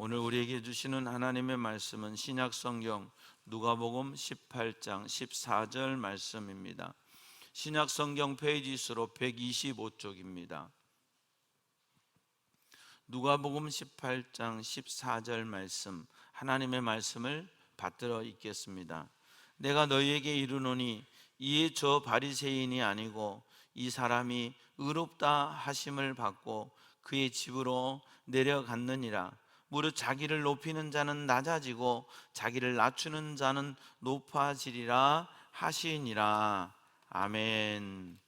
오늘 우리에게 주시는 하나님의 말씀은 신약성경 누가복음 18장 14절 말씀입니다. 신약성경 페이지 수로 125쪽입니다. 누가복음 18장 14절 말씀, 하나님의 말씀을 받들어 읽겠습니다. 내가 너희에게 이르노니 이에 저 바리새인이 아니고 이 사람이 의롭다 하심을 받고 그의 집으로 내려갔느니라. 무릇 자기를 높이는 자는 낮아지고 자기를 낮추는 자는 높아지리라 하시니라. 아멘.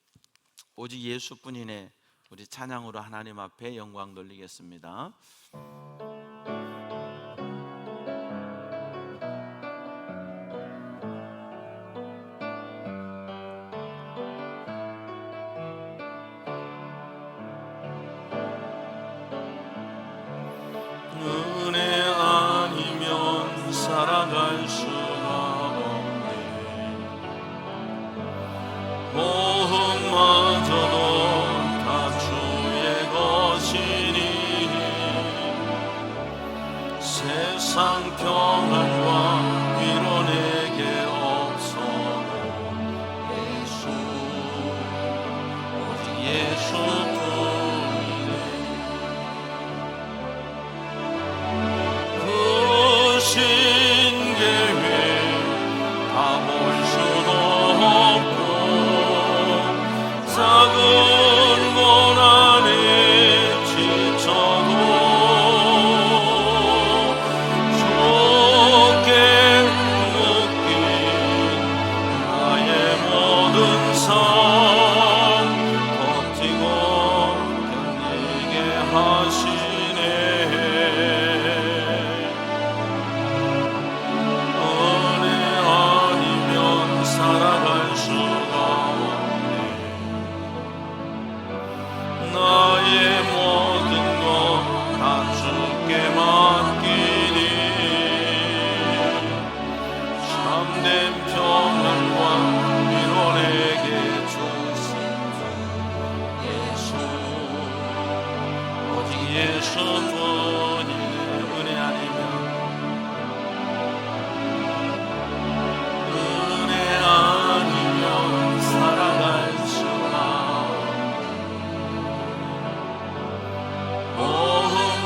오직 예수뿐이네. 우리 찬양으로 하나님 앞에 영광 돌리겠습니다. 은혜 아니면 살아갈 수가 없네. 모험마저도 다 주의 것이니 세상 평안과 위로 내게 없어도 예수, 오직 예수뿐이네. 그 신계획 다 볼 수도 없고 작은 고난에 지쳐도 주께 묶인 나의 모든 삶 버티고 견디게 하시네. 은혜 아니면 살아갈 수가 없네. 나의 모든 것 다 주께 맡기니 참된 평안과 위로 내게 주신 예수, 오직 예수뿐이네. 은혜 아니면 살아갈 수가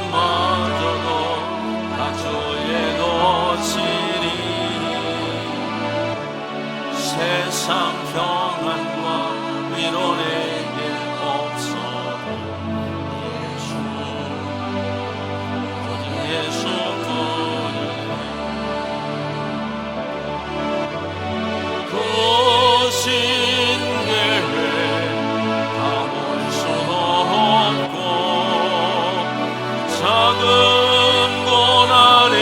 모험마저도 다 주의 것이니 세상 평안과 위로 내게 없어도 예수, 오직 예수뿐이네. 그 신계획 다 볼 수도 없고 작은 고난에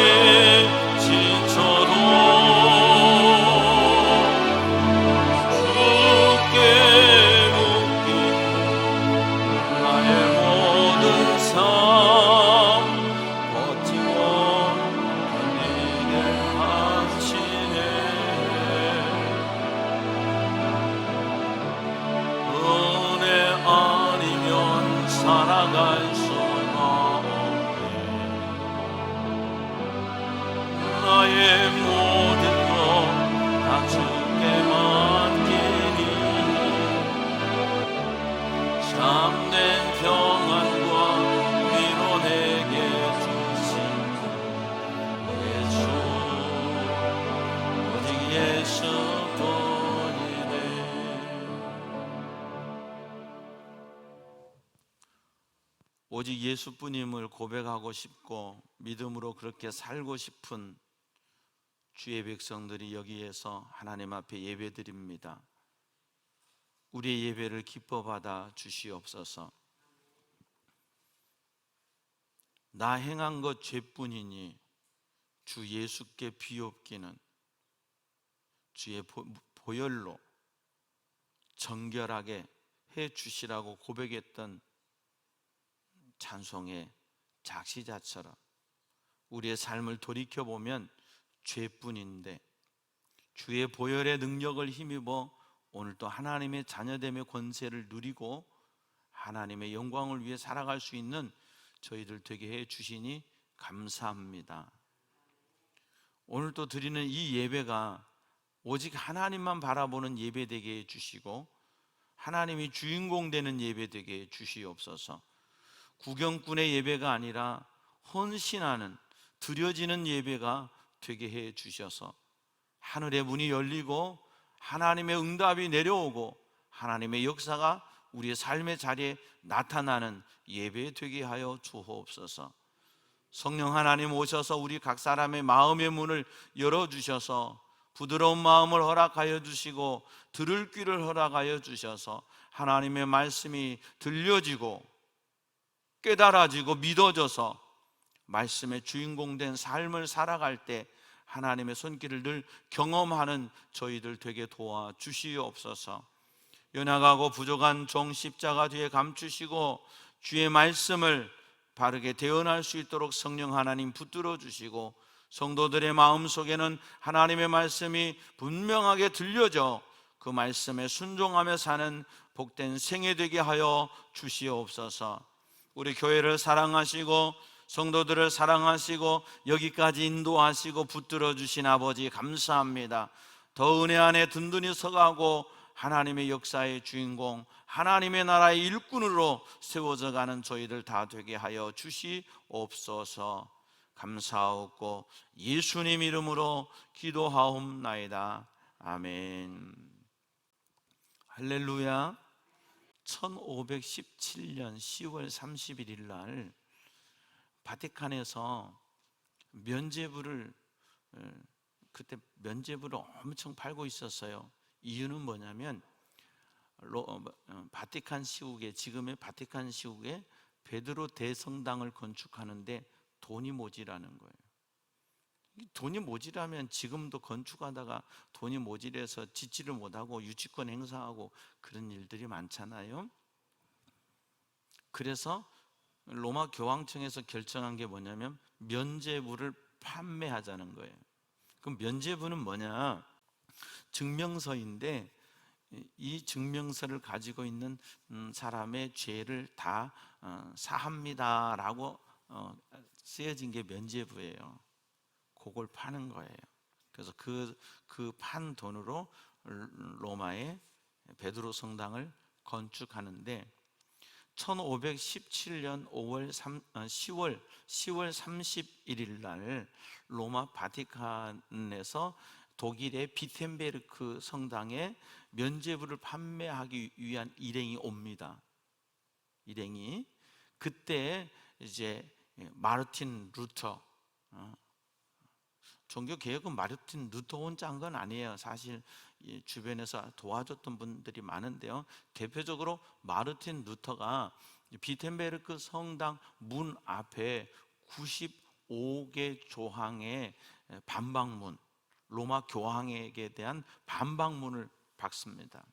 지쳐도 주께 묶인 나의 모든 삶 버티고 견디게 하시네. 은혜 아니면 살아갈 수가 없네. 나의 모든 것 다 주께 맡기니 참된 평안과 위로 내게 주신 예수, 오직 예수뿐이네. 오직 예수뿐임을 고백하고 싶고 믿음으로 그렇게 살고 싶은 주의 백성들이 여기에서 하나님 앞에 예배드립니다. 우리의 예배를 기뻐 받아 주시옵소서. 나 행한 것 죄뿐이니 주 예수께 비옵기는 주의 보혈로 정결하게 해 주시라고 고백했던 찬송의 작시자처럼 우리의 삶을 돌이켜보면 죄뿐인데 주의 보혈의 능력을 힘입어 오늘도 하나님의 자녀됨의 권세를 누리고 하나님의 영광을 위해 살아갈 수 있는 저희들 되게 해 주시니 감사합니다. 오늘 또 드리는 이 예배가 오직 하나님만 바라보는 예배 되게 해주시고 하나님이 주인공 되는 예배 되게 해주시옵소서. 구경꾼의 예배가 아니라 헌신하는, 드려지는 예배가 되게 해주셔서 하늘의 문이 열리고 하나님의 응답이 내려오고 하나님의 역사가 우리의 삶의 자리에 나타나는 예배 되게 하여 주옵소서. 성령 하나님 오셔서 우리 각 사람의 마음의 문을 열어주셔서 부드러운 마음을 허락하여 주시고 들을 귀를 허락하여 주셔서 하나님의 말씀이 들려지고 깨달아지고 믿어져서 말씀의 주인공 된 삶을 살아갈 때 하나님의 손길을 늘 경험하는 저희들 되게 도와주시옵소서. 연약하고 부족한 종 십자가 뒤에 감추시고 주의 말씀을 바르게 대언할 수 있도록 성령 하나님 붙들어 주시고 성도들의 마음속에는 하나님의 말씀이 분명하게 들려져 그 말씀에 순종하며 사는 복된 생애 되게 하여 주시옵소서. 우리 교회를 사랑하시고 성도들을 사랑하시고 여기까지 인도하시고 붙들어 주신 아버지 감사합니다. 더 은혜 안에 든든히 서가고 하나님의 역사의 주인공, 하나님의 나라의 일꾼으로 세워져 가는 저희들 다 되게 하여 주시옵소서. 감사하옵고 예수님 이름으로 기도하옵나이다. 아멘. 할렐루야. 1517년 10월 31일 날 바티칸에서 면죄부를, 그때 면죄부를 엄청 팔고 있었어요. 이유는 뭐냐면 바티칸 시국에, 지금의 바티칸 시국에 베드로 대성당을 건축하는데 돈이 모자라는 거예요. 돈이 모자라면 지금도 건축하다가 돈이 모자라서 짓지를 못하고 유치권 행사하고 그런 일들이 많잖아요. 그래서 로마 교황청에서 결정한 게 뭐냐면 면죄부를 판매하자는 거예요. 그럼 면죄부는 뭐냐? 증명서인데 이 증명서를 가지고 있는 사람의 죄를 다 사합니다라고 쓰여진 게 면죄부예요. 그걸 파는 거예요. 그래서 그 판 돈으로 로마의 베드로 성당을 건축하는데 1517년 10월 31일 날 로마 바티칸에서 독일의 비텐베르크 성당에 면죄부를 판매하기 위한 일행이 옵니다. 일행이 그때 이제 마르틴 루터, 종교 개혁은 마르틴 루터 혼자 한 건 아니에요. 사실 주변에서 도와줬던 분들이 많은데요. 대표적으로 마르틴 루터가 비텐베르크 성당 문 앞에 95개 조항의 반박문, 로마 교황에게 대한 반박문을 박습니다.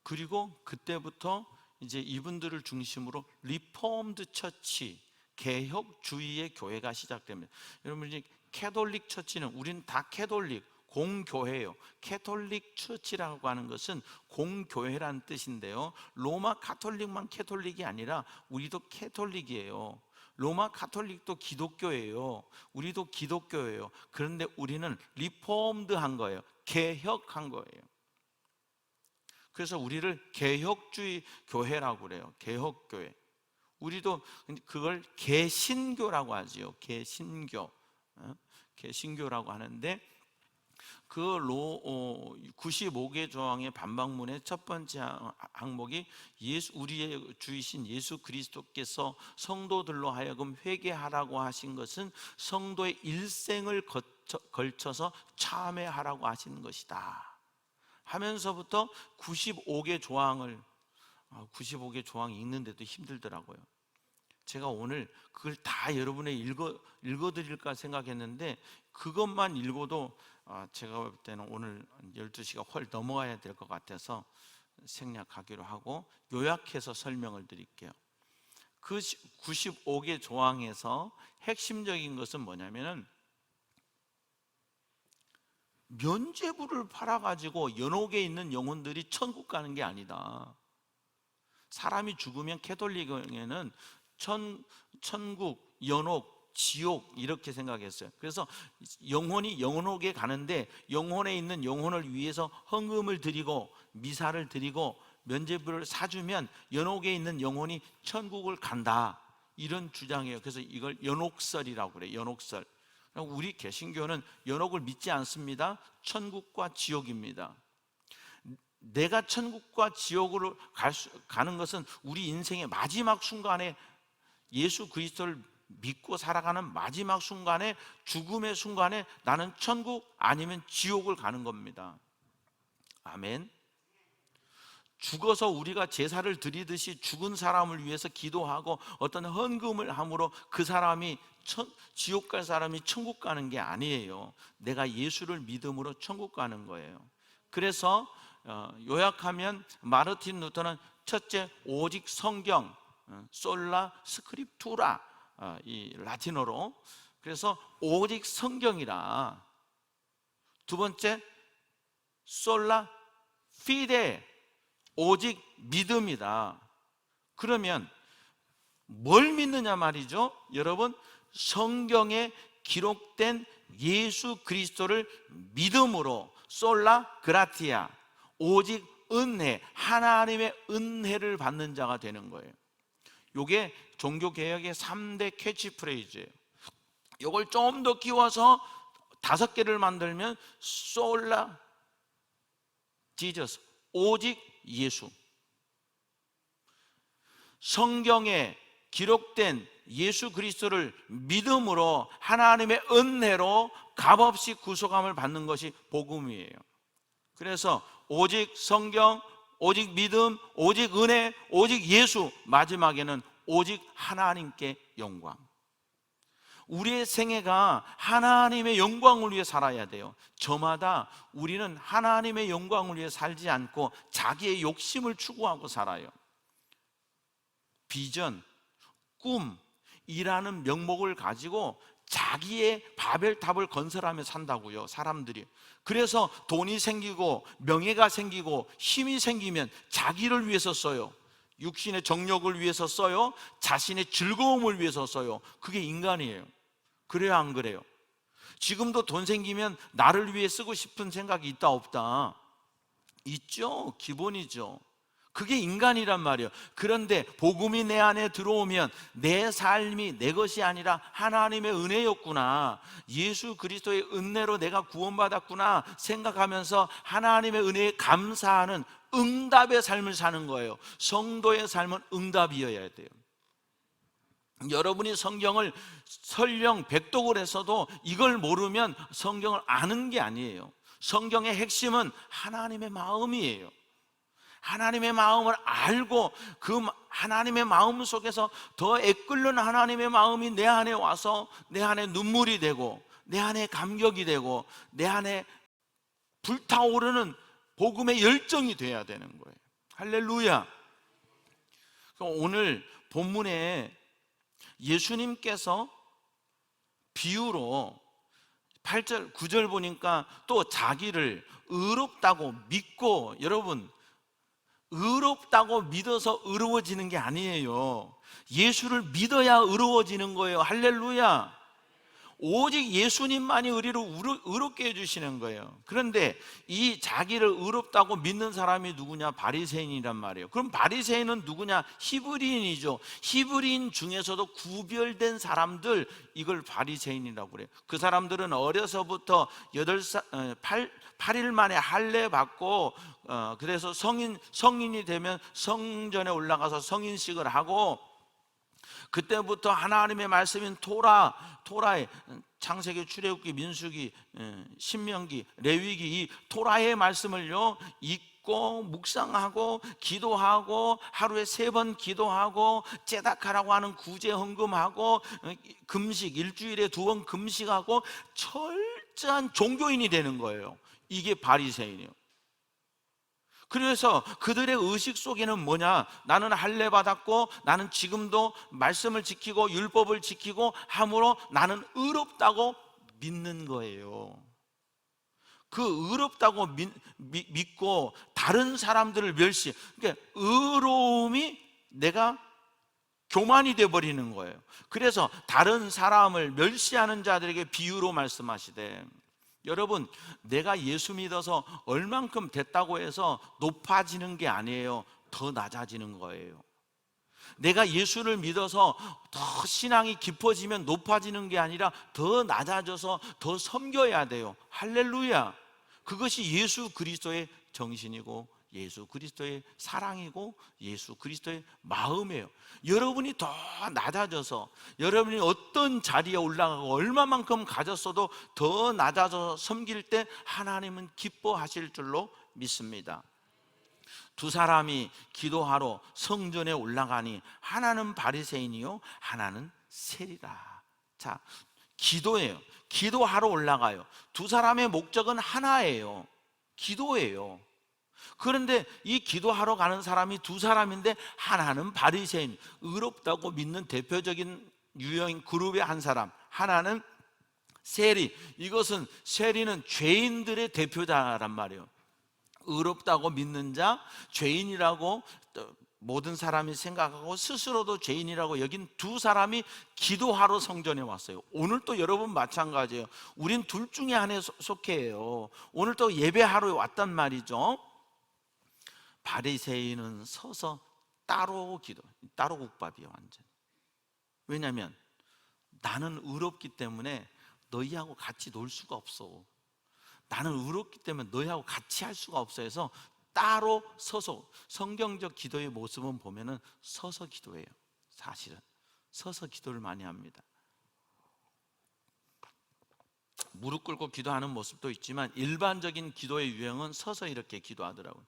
그리고 그때부터 이제 이분들을 중심으로 리폼드 처치, 개혁주의의 교회가 시작됩니다. 여러분, 이제 캐톨릭 처치는, 우리는 다 캐톨릭, 공교회예요. 캐톨릭 처치라고 하는 것은 공교회라는 뜻인데요, 로마 카톨릭만 캐톨릭이 아니라 우리도 캐톨릭이에요. 로마 카톨릭도 기독교예요. 우리도 기독교예요. 그런데 우리는 리폼드한 거예요. 개혁한 거예요. 그래서 우리를 개혁주의 교회라고 그래요. 개혁교회. 우리도 그걸 개신교라고 하지요. 개신교. 개신교라고 하는데 그 95개 조항의 반박문의 첫 번째 항목이 우리의 주이신 예수 그리스도께서 성도들로 하여금 회개하라고 하신 것은 성도의 일생을 걸쳐서 참회하라고 하시는 것이다 하면서부터 95개 조항을, 95개 조항 읽는데도 힘들더라고요. 제가 오늘 그걸 다 여러분에 읽어드릴까 생각했는데 그것만 읽어도 제가 볼 때는 오늘 12시가 훨 넘어가야 될 것 같아서 생략하기로 하고 요약해서 설명을 드릴게요. 그 95개 조항에서 핵심적인 것은 뭐냐면은 면죄부를 팔아가지고 연옥에 있는 영혼들이 천국 가는 게 아니다. 사람이 죽으면 캐톨릭에는 천국, 연옥, 지옥 이렇게 생각했어요. 그래서 영혼이 영혼옥에 가는데 영혼에 있는 영혼을 위해서 헌금을 드리고 미사를 드리고 면죄부를 사주면 연옥에 있는 영혼이 천국을 간다, 이런 주장이에요. 그래서 이걸 연옥설이라고 그래요. 연옥설. 우리 개신교는 연옥을 믿지 않습니다. 천국과 지옥입니다. 내가 천국과 지옥으로 가는 것은 우리 인생의 마지막 순간에 예수 그리스도를 믿고 살아가는 마지막 순간에, 죽음의 순간에 나는 천국 아니면 지옥을 가는 겁니다. 아멘. 죽어서 우리가 제사를 드리듯이 죽은 사람을 위해서 기도하고 어떤 헌금을 함으로 그 사람이 지옥 갈 사람이 천국 가는 게 아니에요. 내가 예수를 믿음으로 천국 가는 거예요. 그래서 요약하면 마르틴 루터는 첫째, 오직 성경, 솔라 스크립투라, 이 라틴어로. 그래서 오직 성경이라. 두 번째, 솔라 피데, 오직 믿음이다. 그러면 뭘 믿느냐 말이죠. 여러분, 성경에 기록된 예수 그리스도를 믿음으로, 솔라 그라티아, 오직 은혜, 하나님의 은혜를 받는 자가 되는 거예요. 이게 종교개혁의 3대 캐치프레이즈예요. 이걸 좀 더 끼워서 5개를 만들면 솔라 지저스, 오직 예수. 성경에 기록된 예수 그리스도를 믿음으로 하나님의 은혜로 값없이 구속함을 받는 것이 복음이에요. 그래서 오직 성경, 오직 믿음, 오직 은혜, 오직 예수, 마지막에는 오직 하나님께 영광. 우리의 생애가 하나님의 영광을 위해 살아야 돼요. 저마다 우리는 하나님의 영광을 위해 살지 않고 자기의 욕심을 추구하고 살아요. 비전, 꿈이라는 명목을 가지고 자기의 바벨탑을 건설하며 산다고요, 사람들이. 그래서 돈이 생기고 명예가 생기고 힘이 생기면 자기를 위해서 써요. 육신의 정욕을 위해서 써요. 자신의 즐거움을 위해서 써요. 그게 인간이에요. 그래요, 안 그래요? 지금도 돈 생기면 나를 위해 쓰고 싶은 생각이 있다 없다? 있죠. 기본이죠. 그게 인간이란 말이에요. 그런데 복음이 내 안에 들어오면 내 삶이 내 것이 아니라 하나님의 은혜였구나, 예수 그리스도의 은혜로 내가 구원받았구나 생각하면서 하나님의 은혜에 감사하는 응답의 삶을 사는 거예요. 성도의 삶은 응답이어야 돼요. 여러분이 성경을 설령 백독을 했어도 이걸 모르면 성경을 아는 게 아니에요. 성경의 핵심은 하나님의 마음이에요. 하나님의 마음을 알고 그 하나님의 마음 속에서 더 애끓는 하나님의 마음이 내 안에 와서 내 안에 눈물이 되고 내 안에 감격이 되고 내 안에 불타오르는 복음의 열정이 돼야 되는 거예요. 할렐루야. 오늘 본문에 예수님께서 비유로 8절, 9절 보니까 또 자기를 의롭다고 믿고, 여러분, 의롭다고 믿어서 의로워지는 게 아니에요. 예수를 믿어야 의로워지는 거예요. 할렐루야. 오직 예수님만이 우리를 의롭게 해주시는 거예요. 그런데 이 자기를 의롭다고 믿는 사람이 누구냐? 바리새인이란 말이에요. 그럼 바리새인은 누구냐? 히브리인이죠. 히브리인 중에서도 구별된 사람들, 이걸 바리새인이라고 그래요. 그 사람들은 어려서부터 8일 만에 할례 받고 그래서 성인이 되면 성전에 올라가서 성인식을 하고, 그때부터 하나님의 말씀인 토라의 창세기, 출애굽기, 민수기, 신명기, 레위기, 이 토라의 말씀을요 읽고 묵상하고 기도하고 하루에 3번 기도하고 제다카라고 하는 구제 헌금하고 금식, 일주일에 2번 금식하고 철저한 종교인이 되는 거예요. 이게 바리새인이에요. 그래서 그들의 의식 속에는 뭐냐? 나는 할례 받았고 나는 지금도 말씀을 지키고 율법을 지키고 함으로 나는 의롭다고 믿는 거예요. 그 의롭다고 믿고 다른 사람들을 멸시, 그러니까 의로움이 내가 교만이 되어버리는 거예요. 그래서 다른 사람을 멸시하는 자들에게 비유로 말씀하시되, 여러분, 내가 예수 믿어서 얼만큼 됐다고 해서 높아지는 게 아니에요. 더 낮아지는 거예요. 내가 예수를 믿어서 더 신앙이 깊어지면 높아지는 게 아니라 더 낮아져서 더 섬겨야 돼요. 할렐루야. 그것이 예수 그리스도의 정신이고 예수 그리스도의 사랑이고 예수 그리스도의 마음이에요. 여러분이 더 낮아져서, 여러분이 어떤 자리에 올라가고 얼마만큼 가졌어도 더 낮아져서 섬길 때 하나님은 기뻐하실 줄로 믿습니다. 두 사람이 기도하러 성전에 올라가니 하나는 바리새인이요 하나는 세리라. 자, 기도예요. 기도하러 올라가요. 두 사람의 목적은 하나예요. 기도예요. 그런데 이 기도하러 가는 사람이 두 사람인데, 하나는 바리새인, 의롭다고 믿는 대표적인 유형인 그룹의 한 사람, 하나는 세리, 이것은 세리는 죄인들의 대표자란 말이에요. 의롭다고 믿는 자, 죄인이라고 모든 사람이 생각하고 스스로도 죄인이라고 여긴 두 사람이 기도하러 성전에 왔어요. 오늘 또 여러분 마찬가지예요. 우린 둘 중에 하나에 속해요. 오늘 또 예배하러 왔단 말이죠. 바리새인은 서서 따로 기도, 따로 국밥이에요 완전. 왜냐하면 나는 의롭기 때문에 너희하고 같이 놀 수가 없어. 나는 의롭기 때문에 너희하고 같이 할 수가 없어 해서 따로 서서, 성경적 기도의 모습은 보면은 서서 기도해요. 사실은 서서 기도를 많이 합니다. 무릎 꿇고 기도하는 모습도 있지만 일반적인 기도의 유형은 서서 이렇게 기도하더라고요.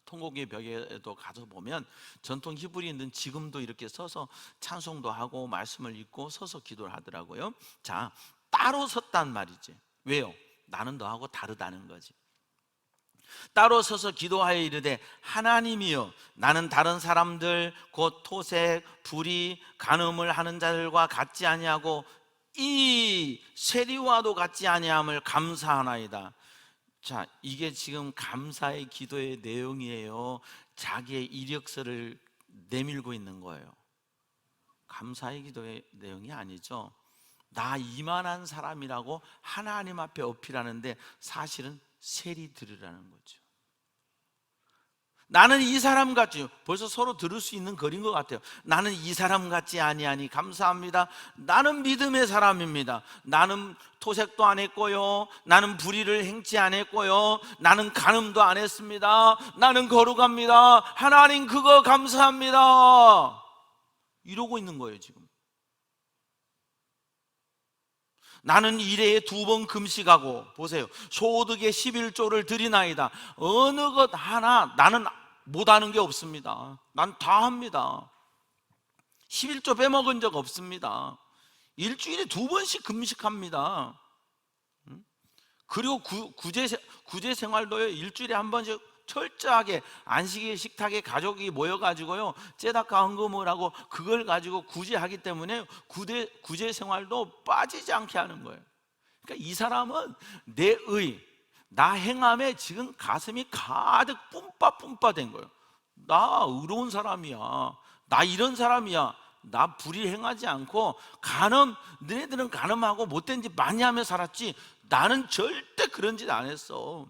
통곡의 벽에도 가서 보면 전통 히브리인들은 지금도 이렇게 서서 찬송도 하고 말씀을 읽고 서서 기도를 하더라고요. 자, 따로 섰단 말이지. 왜요? 나는 너하고 다르다는 거지. 따로 서서 기도하여 이르되, 하나님이여, 나는 다른 사람들 곧 토색, 불의, 간음을 하는 자들과 같지 아니하고 이 세리와도 같지 아니함을 감사하나이다. 자, 이게 지금 감사의 기도의 내용이에요. 자기의 이력서를 내밀고 있는 거예요. 감사의 기도의 내용이 아니죠. 나 이만한 사람이라고 하나님 앞에 어필하는데 사실은 세리들이라는 거죠. 나는 이 사람 같지, 벌써 서로 들을 수 있는 글인 것 같아요. 나는 이 사람 같지 아니하니 감사합니다. 나는 믿음의 사람입니다. 나는 토색도 안 했고요, 나는 불의를 행치 안 했고요, 나는 간음도 안 했습니다. 나는 거룩합니다. 하나님 그거 감사합니다. 이러고 있는 거예요 지금. 나는 일해에 2번 금식하고, 보세요, 소득의 11조를 드리나이다. 어느 것 하나 나는 못하는 게 없습니다. 난 다 합니다. 11조 빼먹은 적 없습니다. 일주일에 2번씩 금식합니다. 그리고 구제 생활도요, 일주일에 한 번씩 철저하게 안식일 식탁에 가족이 모여가지고요 째다가 헌금을 하고 그걸 가지고 구제하기 때문에 구제 생활도 빠지지 않게 하는 거예요. 그러니까 이 사람은 나 행함에 지금 가슴이 가득 뿜빠뿜빠 된 거예요. 나 의로운 사람이야, 나 이런 사람이야, 나 불의 행하지 않고 너네들은 간음하고 못된 짓 많이 하며 살았지 나는 절대 그런 짓 안 했어.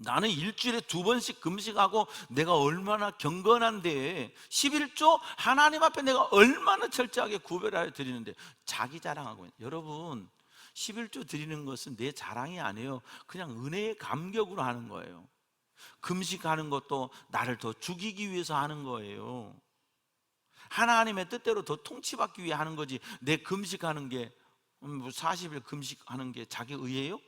나는 일주일에 2번씩 금식하고 내가 얼마나 경건한데, 11조 하나님 앞에 내가 얼마나 철저하게 구별하여 드리는데 자기 자랑하고 있는. 여러분, 11조 드리는 것은 내 자랑이 아니에요. 그냥 은혜의 감격으로 하는 거예요. 금식하는 것도 나를 더 죽이기 위해서 하는 거예요. 하나님의 뜻대로 더 통치받기 위해 하는 거지. 내 금식하는 게 40일 금식하는 게 자기 의예요?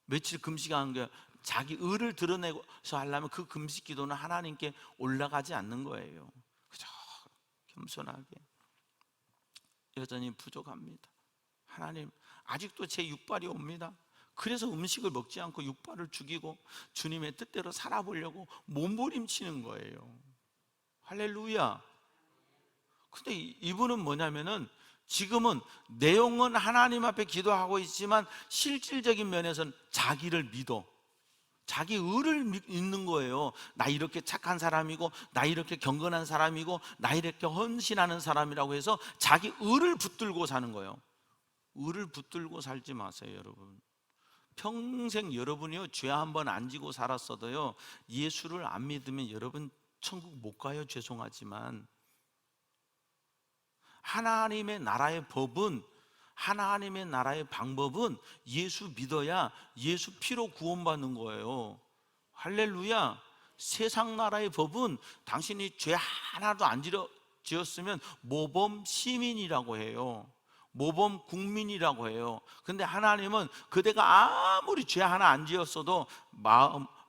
며칠 금식하는 게 자기 의를 드러내서 하려면 그 금식 기도는 하나님께 올라가지 않는 거예요. 그저 겸손하게 여전히 부족합니다. 하나님, 아직도 제 육발이 옵니다. 그래서 음식을 먹지 않고 육발을 죽이고 주님의 뜻대로 살아보려고 몸부림치는 거예요. 할렐루야. 근데 이분은 뭐냐면은 지금은 내용은 하나님 앞에 기도하고 있지만 실질적인 면에서는 자기를 믿어, 자기 의를 믿는 거예요. 나 이렇게 착한 사람이고, 나 이렇게 경건한 사람이고, 나 이렇게 헌신하는 사람이라고 해서 자기 의를 붙들고 사는 거예요. 의를 붙들고 살지 마세요, 여러분. 평생 여러분이요, 죄 한 번 안 지고 살았어도요, 예수를 안 믿으면 여러분 천국 못 가요. 죄송하지만 하나님의 나라의 법은, 하나님의 나라의 방법은 예수 믿어야 예수 피로 구원받는 거예요. 할렐루야. 세상 나라의 법은 당신이 죄 하나도 안 지었으면 모범 시민이라고 해요. 모범 국민이라고 해요. 근데 하나님은 그대가 아무리 죄 하나 안 지었어도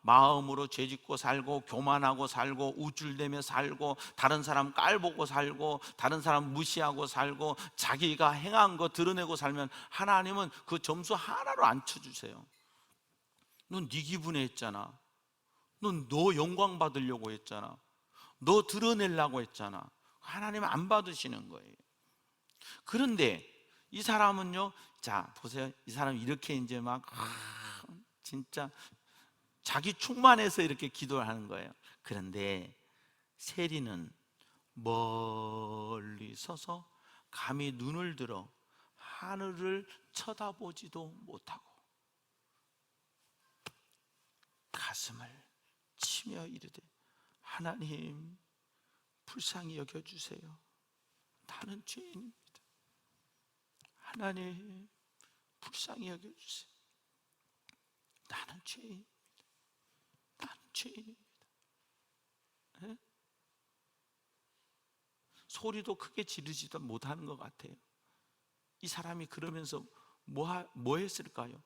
마음으로 죄짓고 살고, 교만하고 살고, 우쭐대며 살고, 다른 사람 깔보고 살고, 다른 사람 무시하고 살고, 자기가 행한 거 드러내고 살면 하나님은 그 점수 하나로 안 쳐주세요. 넌 네 기분에 했잖아. 넌 너 영광 받으려고 했잖아. 너 드러내려고 했잖아. 하나님은 안 받으시는 거예요. 그런데 이 사람은요, 자 보세요. 이 사람 이렇게 이제 막 진짜 자기 충만해서 이렇게 기도를 하는 거예요. 그런데 세리는 멀리 서서 감히 눈을 들어 하늘을 쳐다보지도 못하고 가슴을 치며 이르되, 하나님 불쌍히 여겨주세요. 나는 죄인입니다. 하나님 불쌍히 여겨주세요. 나는 죄인입니다. 나는 죄인입니다. 네? 소리도 크게 지르지도 못하는 것 같아요. 이 사람이 그러면서 뭐 했을까요?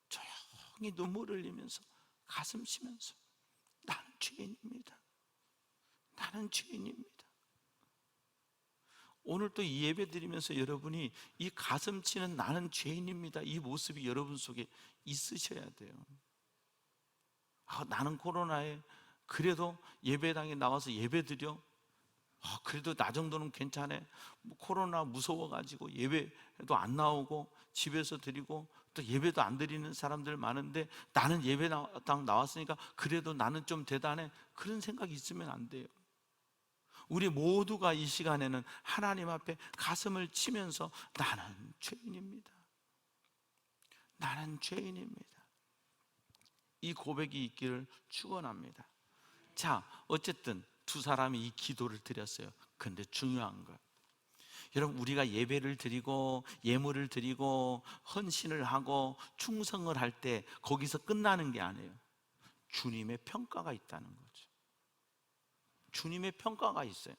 조용히 눈물을 흘리면서 가슴 치면서 나는 죄인입니다. 나는 죄인입니다. 오늘 또 이 예배 드리면서 여러분이 이 가슴 치는 나는 죄인입니다, 이 모습이 여러분 속에 있으셔야 돼요. 나는 코로나에 그래도 예배당에 나와서 예배 드려? 그래도 나 정도는 괜찮아. 코로나 무서워가지고 예배도 안 나오고 집에서 드리고 또 예배도 안 드리는 사람들 많은데 나는 예배당 나왔으니까 그래도 나는 좀 대단해. 그런 생각이 있으면 안 돼요. 우리 모두가 이 시간에는 하나님 앞에 가슴을 치면서 나는 죄인입니다. 나는 죄인입니다. 이 고백이 있기를 축원합니다. 자, 어쨌든 두 사람이 이 기도를 드렸어요. 근데 중요한 거, 여러분, 우리가 예배를 드리고 예물을 드리고 헌신을 하고 충성을 할 때 거기서 끝나는 게 아니에요. 주님의 평가가 있다는 거죠. 주님의 평가가 있어요.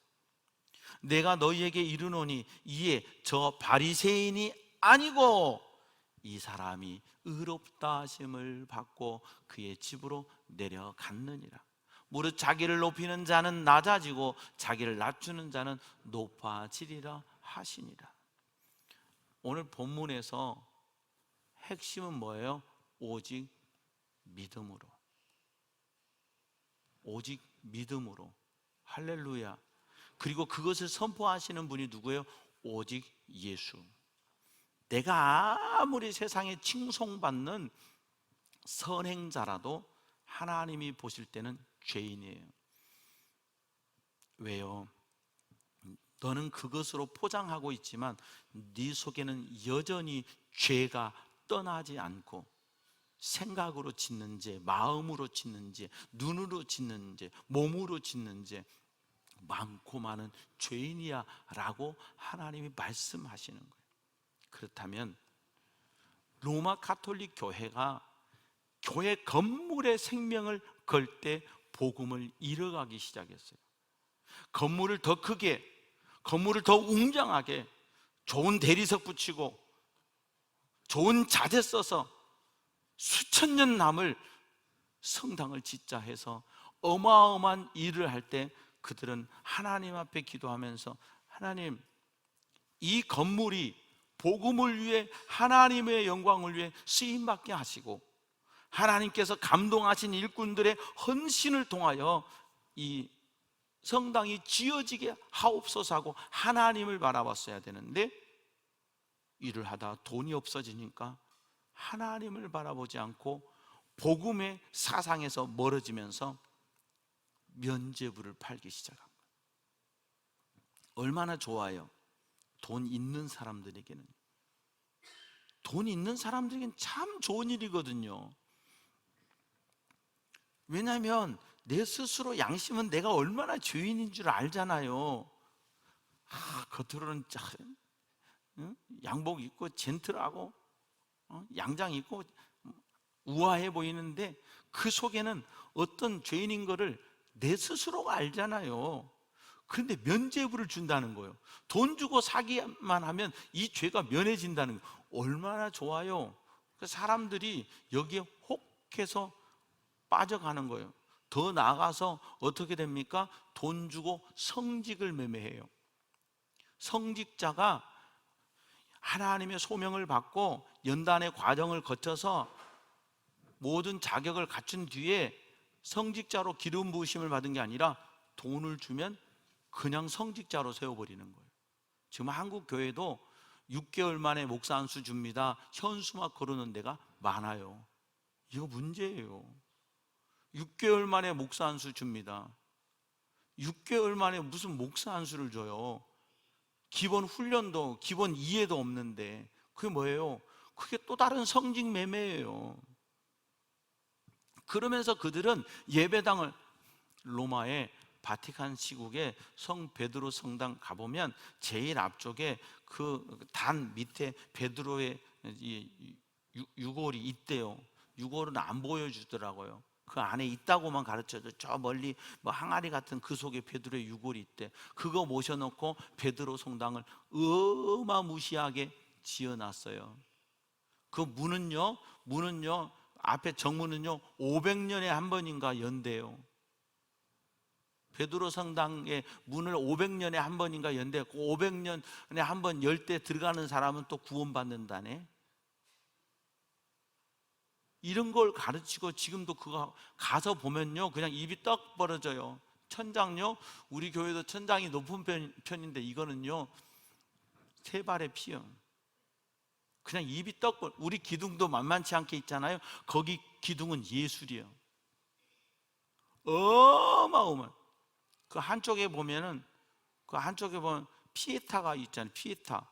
내가 너희에게 이르노니 이에 저 바리새인이 아니고 이 사람이 의롭다 하심을 받고 그의 집으로 내려갔느니라. 무릇 자기를 높이는 자는 낮아지고 자기를 낮추는 자는 높아지리라 하시니라. 오늘 본문에서 핵심은 뭐예요? 오직 믿음으로. 오직 믿음으로. 할렐루야. 그리고 그것을 선포하시는 분이 누구예요? 오직 예수. 내가 아무리 세상에 칭송받는 선행자라도 하나님이 보실 때는 죄인이에요. 왜요? 너는 그것으로 포장하고 있지만 네 속에는 여전히 죄가 떠나지 않고 생각으로 짓는 죄, 마음으로 짓는 죄, 눈으로 짓는 죄, 몸으로 짓는 죄 많고 많은 죄인이야 라고 하나님이 말씀하시는 거예요. 그렇다면 로마 가톨릭 교회가 교회 건물에 생명을 걸 때 복음을 잃어가기 시작했어요. 건물을 더 크게, 건물을 더 웅장하게 좋은 대리석 붙이고 좋은 자재 써서 수천 년 남을 성당을 짓자 해서 어마어마한 일을 할 때 그들은 하나님 앞에 기도하면서, 하나님, 이 건물이 복음을 위해 하나님의 영광을 위해 쓰임받게 하시고 하나님께서 감동하신 일꾼들의 헌신을 통하여 이 성당이 지어지게 하옵소서 하고 하나님을 바라봤어야 되는데 일을 하다 돈이 없어지니까 하나님을 바라보지 않고 복음의 사상에서 멀어지면서 면죄부를 팔기 시작한 거예요. 얼마나 좋아요. 돈 있는 사람들에게는, 돈 있는 사람들에게는 참 좋은 일이거든요. 왜냐하면 내 스스로 양심은 내가 얼마나 죄인인 줄 알잖아요. 겉으로는 양복 입고 젠틀하고 양장 입고 우아해 보이는데 그 속에는 어떤 죄인인 거를 내 스스로가 알잖아요. 그런데 면죄부를 준다는 거예요. 돈 주고 사기만 하면 이 죄가 면해진다는 거예요. 얼마나 좋아요. 사람들이 여기에 혹해서 빠져가는 거예요. 더 나아가서 어떻게 됩니까? 돈 주고 성직을 매매해요. 성직자가 하나님의 소명을 받고 연단의 과정을 거쳐서 모든 자격을 갖춘 뒤에 성직자로 기름 부으심을 받은 게 아니라 돈을 주면 그냥 성직자로 세워버리는 거예요. 지금 한국 교회도 6개월 만에 목사 안수 줍니다. 현수막 거르는 데가 많아요. 이거 문제예요. 6개월 만에 목사 안수 줍니다. 6개월 만에 무슨 목사 안수를 줘요? 기본 훈련도 기본 이해도 없는데 그게 뭐예요? 그게 또 다른 성직 매매예요. 그러면서 그들은 예배당을, 로마의 바티칸 시국에 성 베드로 성당 가보면 제일 앞쪽에 그 단 밑에 베드로의 유골이 있대요. 유골은 안 보여주더라고요. 그 안에 있다고만 가르쳐줘. 저 멀리 뭐 항아리 같은 그 속에 베드로의 유골이 있대. 그거 모셔놓고 베드로 성당을 어마무시하게 지어놨어요. 그 문은요 앞에 정문은요 500년에 한 번인가 연대요. 베드로 성당의 문을 500년에 한 번인가 연대. 그 500년에 한 번 열 때 들어가는 사람은 또 구원받는다네. 이런 걸 가르치고 지금도 그거 가서 보면요 그냥 입이 떡 벌어져요. 천장요, 우리 교회도 천장이 높은 편인데 이거는요 세 발의 피요. 그냥 입이 떡 벌. 우리 기둥도 만만치 않게 있잖아요. 거기 기둥은 예술이에요. 어마어마. 그 한쪽에 보면 피에타가 있잖아요. 피에타.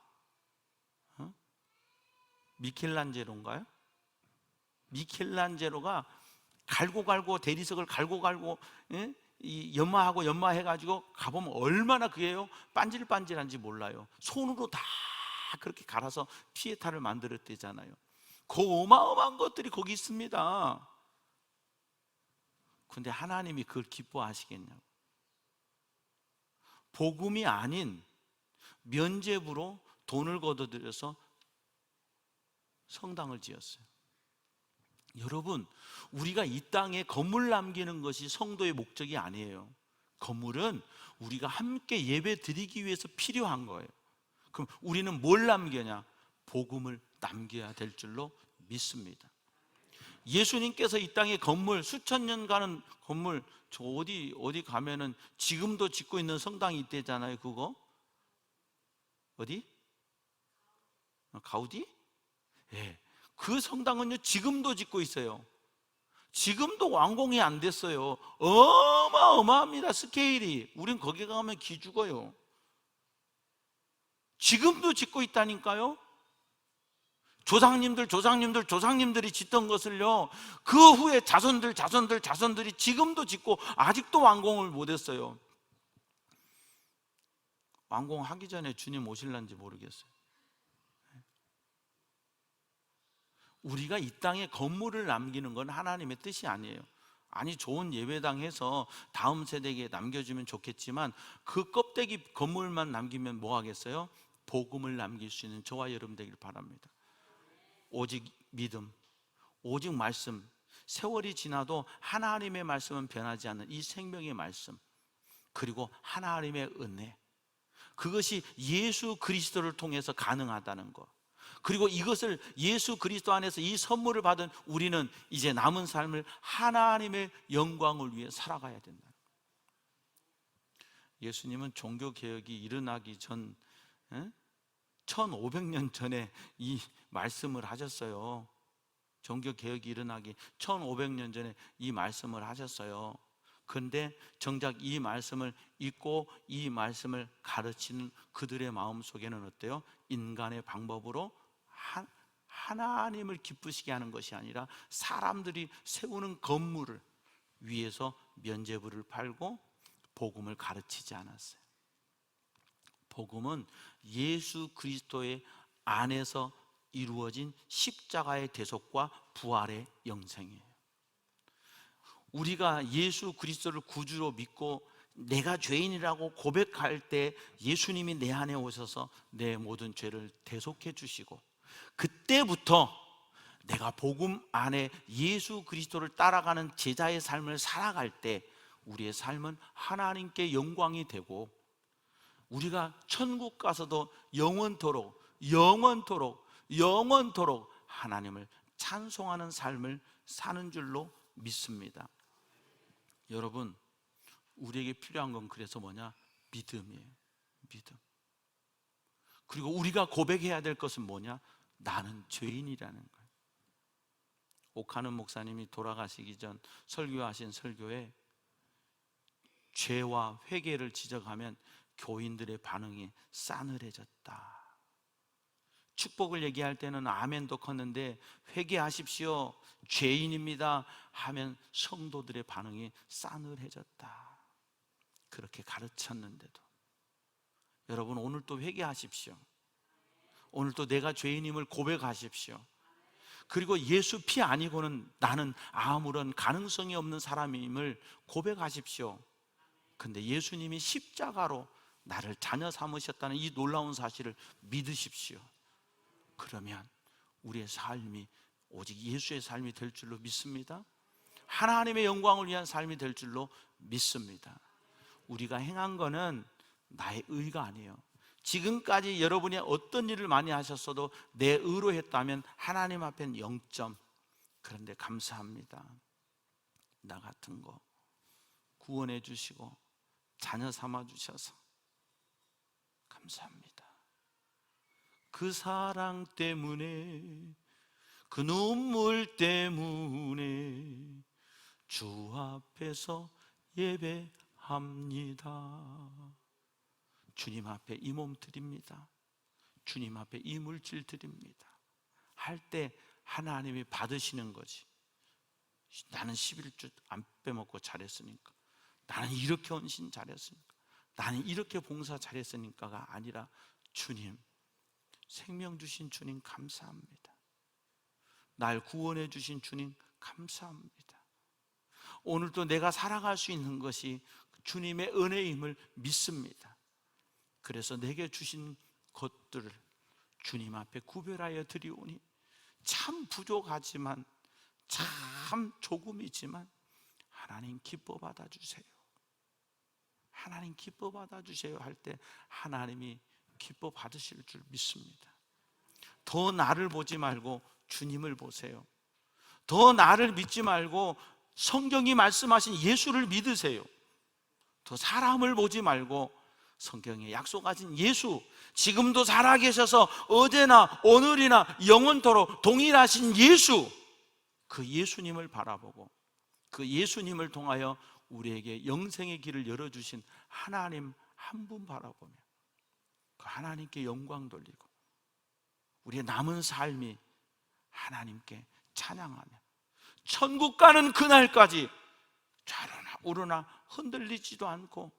미켈란젤로인가요? 미켈란젤로가 갈고 대리석을 갈고 이 연마해가지고 가보면 얼마나 그게요 반질반질한지 몰라요. 손으로 다 그렇게 갈아서 피에타를 만들었대잖아요. 그 어마어마한 것들이 거기 있습니다. 근데 하나님이 그걸 기뻐하시겠냐고. 복음이 아닌 면죄부로 돈을 걷어들여서 성당을 지었어요. 여러분, 우리가 이 땅에 건물 남기는 것이 성도의 목적이 아니에요. 건물은 우리가 함께 예배 드리기 위해서 필요한 거예요. 그럼 우리는 뭘 남겨냐? 복음을 남겨야 될 줄로 믿습니다. 예수님께서 이 땅에 건물, 수천 년 가는 건물, 저 어디 가면은 지금도 짓고 있는 성당이 있대잖아요. 그거 어디? 가우디? 예. 그 성당은요 지금도 짓고 있어요. 지금도 완공이 안 됐어요. 어마어마합니다. 스케일이. 우린 거기 가면 기 죽어요. 지금도 짓고 있다니까요. 조상님들이 짓던 것을요 그 후에 자손들이 지금도 짓고 아직도 완공을 못했어요. 완공하기 전에 주님 오실란지 모르겠어요. 우리가 이 땅에 건물을 남기는 건 하나님의 뜻이 아니에요. 아니 좋은 예배당 해서 다음 세대에게 남겨주면 좋겠지만 그 껍데기 건물만 남기면 뭐 하겠어요? 복음을 남길 수 있는 저와 여러분 되길 바랍니다. 오직 믿음, 오직 말씀, 세월이 지나도 하나님의 말씀은 변하지 않는 이 생명의 말씀, 그리고 하나님의 은혜, 그것이 예수 그리스도를 통해서 가능하다는 것, 그리고 이것을 예수 그리스도 안에서 이 선물을 받은 우리는 이제 남은 삶을 하나님의 영광을 위해 살아가야 된다. 예수님은 종교개혁이 일어나기 전 1500년 전에 이 말씀을 하셨어요. 종교개혁이 일어나기 1500년 전에 이 말씀을 하셨어요. 그런데 정작 이 말씀을 읽고 이 말씀을 가르치는 그들의 마음속에는 어때요? 인간의 방법으로 하나님을 기쁘시게 하는 것이 아니라 사람들이 세우는 건물을 위해서 면죄부를 팔고 복음을 가르치지 않았어요. 복음은 예수 그리스도의 안에서 이루어진 십자가의 대속과 부활의 영생이에요. 우리가 예수 그리스도를 구주로 믿고 내가 죄인이라고 고백할 때 예수님이 내 안에 오셔서 내 모든 죄를 대속해 주시고, 그때부터 내가 복음 안에 예수 그리스도를 따라가는 제자의 삶을 살아갈 때 우리의 삶은 하나님께 영광이 되고, 우리가 천국 가서도 영원토록 하나님을 찬송하는 삶을 사는 줄로 믿습니다. 여러분, 우리에게 필요한 건 그래서 뭐냐? 믿음이에요. 믿음. 그리고 우리가 고백해야 될 것은 뭐냐? 나는 죄인이라는 거예요. 옥하는 목사님이 돌아가시기 전 설교하신 설교에 죄와 회개를 지적하면 교인들의 반응이 싸늘해졌다. 축복을 얘기할 때는 아멘도 컸는데 회개하십시오, 죄인입니다 하면 성도들의 반응이 싸늘해졌다. 그렇게 가르쳤는데도 여러분, 오늘 또 회개하십시오. 오늘 또 내가 죄인임을 고백하십시오. 그리고 예수 피 아니고는 나는 아무런 가능성이 없는 사람임을 고백하십시오. 근데 예수님이 십자가로 나를 자녀 삼으셨다는 이 놀라운 사실을 믿으십시오. 그러면 우리의 삶이 오직 예수의 삶이 될 줄로 믿습니다. 하나님의 영광을 위한 삶이 될 줄로 믿습니다. 우리가 행한 거는 나의 의가 아니에요. 지금까지 여러분이 어떤 일을 많이 하셨어도 내 의로 했다면 하나님 앞엔 0점. 그런데 감사합니다. 나 같은 거 구원해 주시고 자녀 삼아 주셔서 감사합니다. 그 사랑 때문에, 그 눈물 때문에 주 앞에서 예배합니다. 주님 앞에 이 몸 드립니다. 주님 앞에 이 물질 드립니다 할 때 하나님이 받으시는 거지. 나는 11주 안 빼먹고 잘했으니까, 나는 이렇게 헌신 잘했으니까, 나는 이렇게 봉사 잘했으니까가 아니라, 주님, 생명 주신 주님 감사합니다. 날 구원해 주신 주님 감사합니다. 오늘도 내가 살아갈 수 있는 것이 주님의 은혜임을 믿습니다. 그래서 내게 주신 것들을 주님 앞에 구별하여 드리오니 참 부족하지만, 참 조금이지만 하나님 기뻐 받아주세요. 하나님 기뻐 받아주세요 할 때 하나님이 기뻐 받으실 줄 믿습니다. 더 나를 보지 말고 주님을 보세요. 더 나를 믿지 말고 성경이 말씀하신 예수를 믿으세요. 더 사람을 보지 말고 성경에 약속하신 예수, 지금도 살아계셔서 어제나 오늘이나 영원토록 동일하신 예수, 그 예수님을 바라보고 그 예수님을 통하여 우리에게 영생의 길을 열어주신 하나님 한 분 바라보며 그 하나님께 영광 돌리고 우리의 남은 삶이 하나님께 찬양하며 천국 가는 그날까지 좌로나 우로나 흔들리지도 않고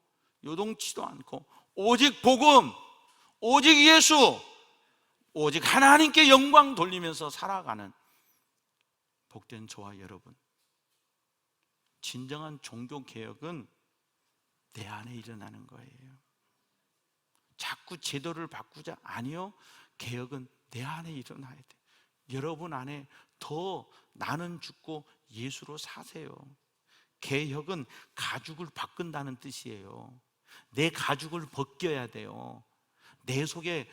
요동치도 않고 오직 복음, 오직 예수, 오직 하나님께 영광 돌리면서 살아가는 복된 저와 여러분, 진정한 종교개혁은 내 안에 일어나는 거예요. 자꾸 제도를 바꾸자, 아니요, 개혁은 내 안에 일어나야 돼. 여러분 안에 더 나는 죽고 예수로 사세요. 개혁은 가죽을 바꾼다는 뜻이에요. 내 가죽을 벗겨야 돼요. 내 속에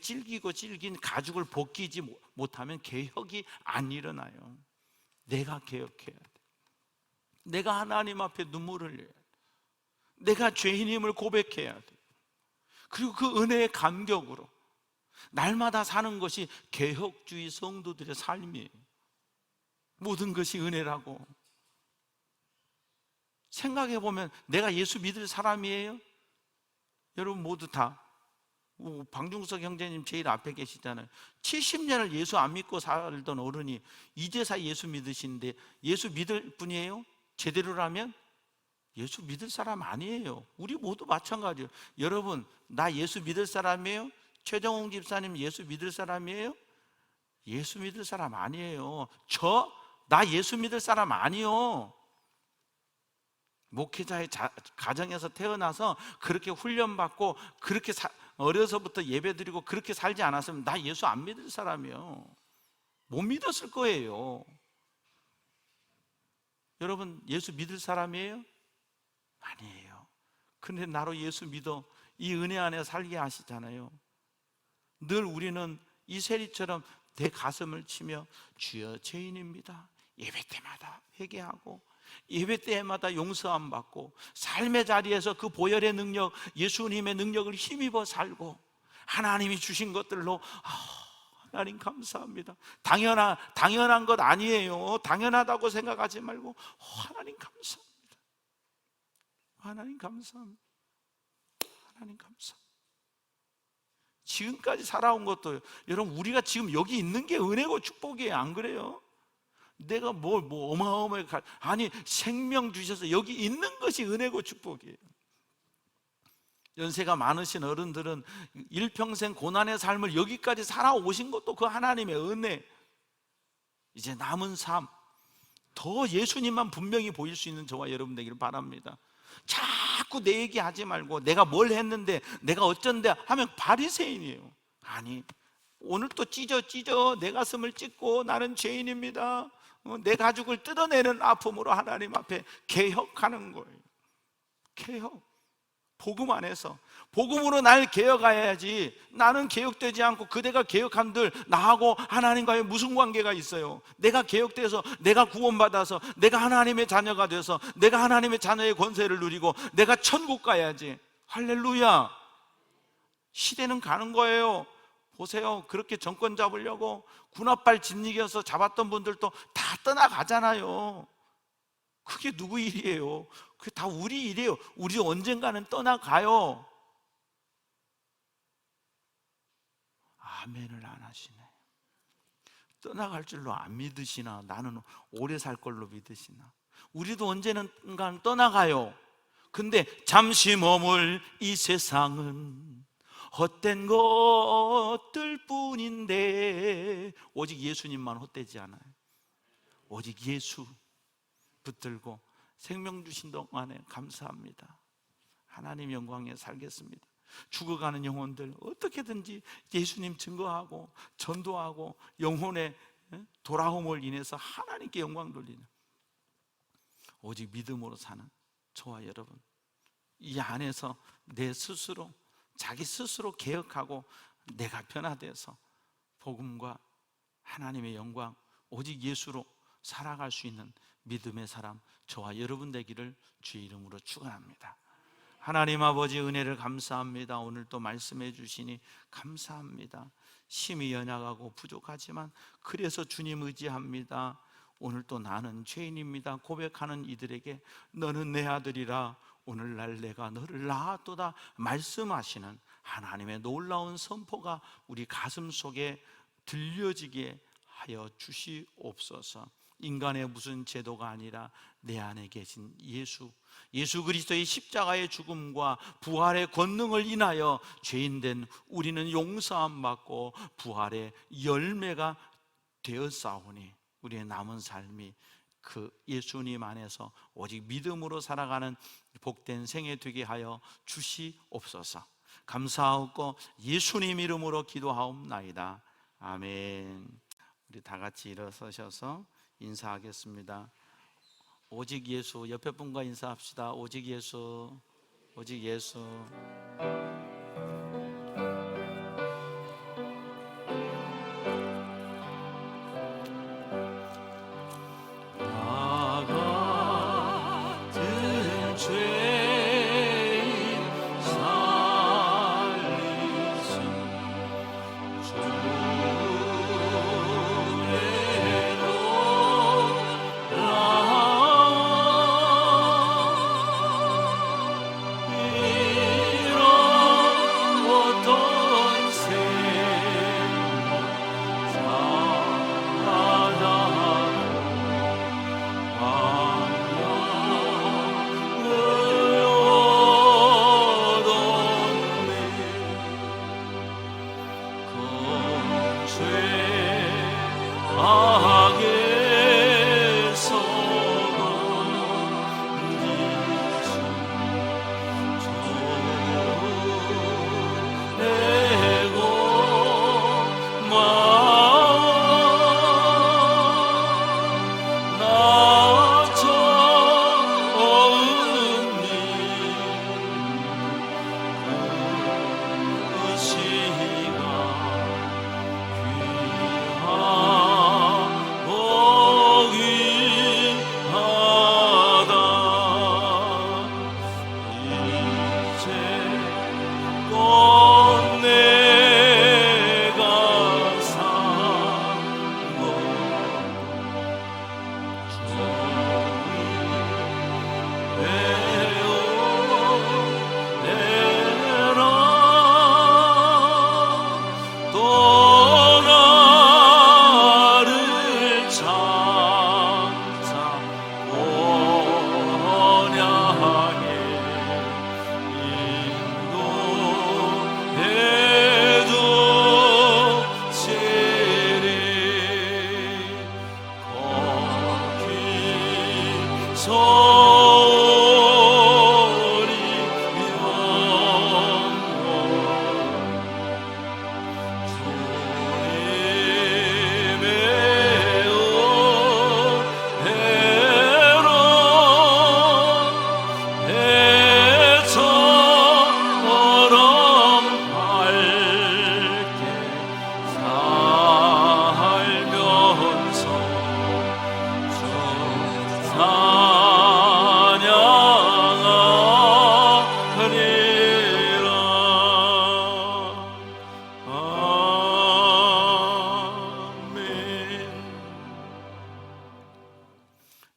찔기고 찔긴 가죽을 벗기지 못하면 개혁이 안 일어나요. 내가 개혁해야 돼. 내가 하나님 앞에 눈물을 흘려야 돼. 내가 죄인임을 고백해야 돼. 그리고 그 은혜의 감격으로 날마다 사는 것이 개혁주의 성도들의 삶이에요. 모든 것이 은혜라고. 생각해 보면 내가 예수 믿을 사람이에요? 여러분 모두 다. 방중석 형제님 제일 앞에 계시잖아요. 70년을 예수 안 믿고 살던 어른이 이제서 예수 믿으시는데 예수 믿을 분이에요? 제대로라면? 예수 믿을 사람 아니에요. 우리 모두 마찬가지예요. 여러분, 나 예수 믿을 사람이에요? 최정홍 집사님 예수 믿을 사람이에요? 예수 믿을 사람 아니에요. 나 예수 믿을 사람 아니요. 목회자의 가정에서 태어나서 그렇게 훈련받고 그렇게 어려서부터 예배드리고 그렇게 살지 않았으면 나 예수 안 믿을 사람이요. 못 믿었을 거예요. 여러분 예수 믿을 사람이에요? 아니에요. 근데 나로 예수 믿어 이 은혜 안에 살게 하시잖아요. 늘 우리는 이 세리처럼 내 가슴을 치며 주여 죄인입니다. 예배 때마다 회개하고 예배 때마다 용서함 받고 삶의 자리에서 그 보혈의 능력, 예수님의 능력을 힘입어 살고 하나님이 주신 것들로 하나님 감사합니다. 당연한 것 아니에요. 당연하다고 생각하지 말고 하나님 감사합니다. 하나님 감사합니다. 하나님 감사합니다. 지금까지 살아온 것도 여러분 우리가 지금 여기 있는 게 은혜고 축복이에요. 안 그래요? 내가 뭐 어마어마하게 아니 생명 주셔서 여기 있는 것이 은혜고 축복이에요. 연세가 많으신 어른들은 일평생 고난의 삶을 여기까지 살아오신 것도 그 하나님의 은혜. 이제 남은 삶 더 예수님만 분명히 보일 수 있는 저와 여러분 되기를 바랍니다. 자꾸 내 얘기 하지 말고 내가 뭘 했는데 내가 어쩐데 하면 바리새인이에요. 아니 오늘 또 찢어 내 가슴을 찢고 나는 죄인입니다. 내 가죽을 뜯어내는 아픔으로 하나님 앞에 개혁하는 거예요. 개혁. 복음 안에서 복음으로 날 개혁해야지. 나는 개혁되지 않고 그대가 개혁한들 나하고 하나님과의 무슨 관계가 있어요? 내가 개혁돼서 내가 구원받아서 내가 하나님의 자녀가 돼서 내가 하나님의 자녀의 권세를 누리고 내가 천국 가야지. 할렐루야. 시대는 가는 거예요. 보세요. 그렇게 정권 잡으려고 군합발 진이겨서 잡았던 분들도 다 떠나가잖아요. 그게 누구 일이에요? 그게 다 우리 일이에요. 우리 언젠가는 떠나가요. 아멘을 안 하시네. 떠나갈 줄로 안 믿으시나? 나는 오래 살 걸로 믿으시나? 우리도 언젠가는 떠나가요. 근데 잠시 머물 이 세상은 헛된 것들 뿐인데 오직 예수님만 헛되지 않아요. 오직 예수 붙들고 생명 주신 동안에 감사합니다. 하나님 영광에 살겠습니다. 죽어가는 영혼들 어떻게든지 예수님 증거하고 전도하고 영혼의 돌아옴을 인해서 하나님께 영광 돌리는 오직 믿음으로 사는 저와 여러분, 이 안에서 내 스스로 자기 스스로 개혁하고 내가 변화돼서 복음과 하나님의 영광 오직 예수로 살아갈 수 있는 믿음의 사람 저와 여러분 되기를 주의 이름으로 축원합니다. 하나님 아버지 은혜를 감사합니다. 오늘 또 말씀해 주시니 감사합니다. 심히 연약하고 부족하지만 그래서 주님 의지합니다. 오늘 또 나는 죄인입니다 고백하는 이들에게 너는 내 아들이라 오늘날 내가 너를 낳았도다 말씀하시는 하나님의 놀라운 선포가 우리 가슴 속에 들려지게 하여 주시옵소서. 인간의 무슨 제도가 아니라 내 안에 계신 예수 그리스도의 십자가의 죽음과 부활의 권능을 인하여 죄인된 우리는 용서함 받고 부활의 열매가 되었사오니 우리의 남은 삶이 그 예수님 안에서 오직 믿음으로 살아가는 복된 생애 되게 하여 주시옵소서. 감사하고 예수님 이름으로 기도하옵나이다. 아멘. 우리 다 같이 일어서셔서 인사하겠습니다. 오직 예수. 옆에 분과 인사합시다. 오직 예수. 오직 예수. 나 같은 죄인 살리신 죄악에서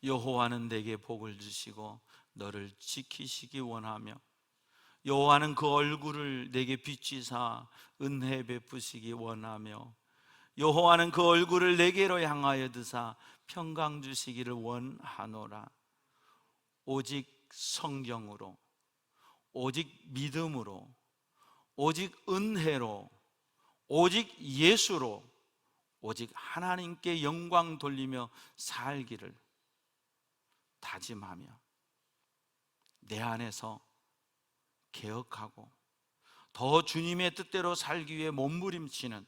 여호와는 내게 복을 주시고 너를 지키시기 원하며 여호와는 그 얼굴을 내게 비추사 은혜 베푸시기 원하며 여호와는 그 얼굴을 내게로 향하여 드사 평강 주시기를 원하노라. 오직 성경으로, 오직 믿음으로, 오직 은혜로, 오직 예수로, 오직 하나님께 영광 돌리며 살기를 다짐하며 내 안에서 개혁하고 더 주님의 뜻대로 살기 위해 몸부림치는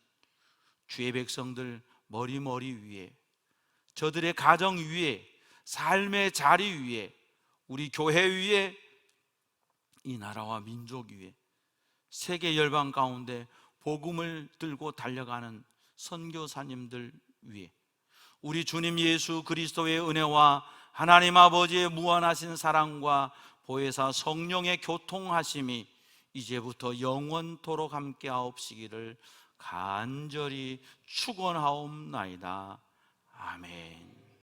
주의 백성들 머리 위에, 저들의 가정 위에, 삶의 자리 위에, 우리 교회 위에, 이 나라와 민족 위에, 세계 열방 가운데 복음을 들고 달려가는 선교사님들 위에 우리 주님 예수 그리스도의 은혜와 하나님 아버지의 무한하신 사랑과 보혜사 성령의 교통하심이 이제부터 영원토록 함께하옵시기를 간절히 축원하옵나이다. 아멘.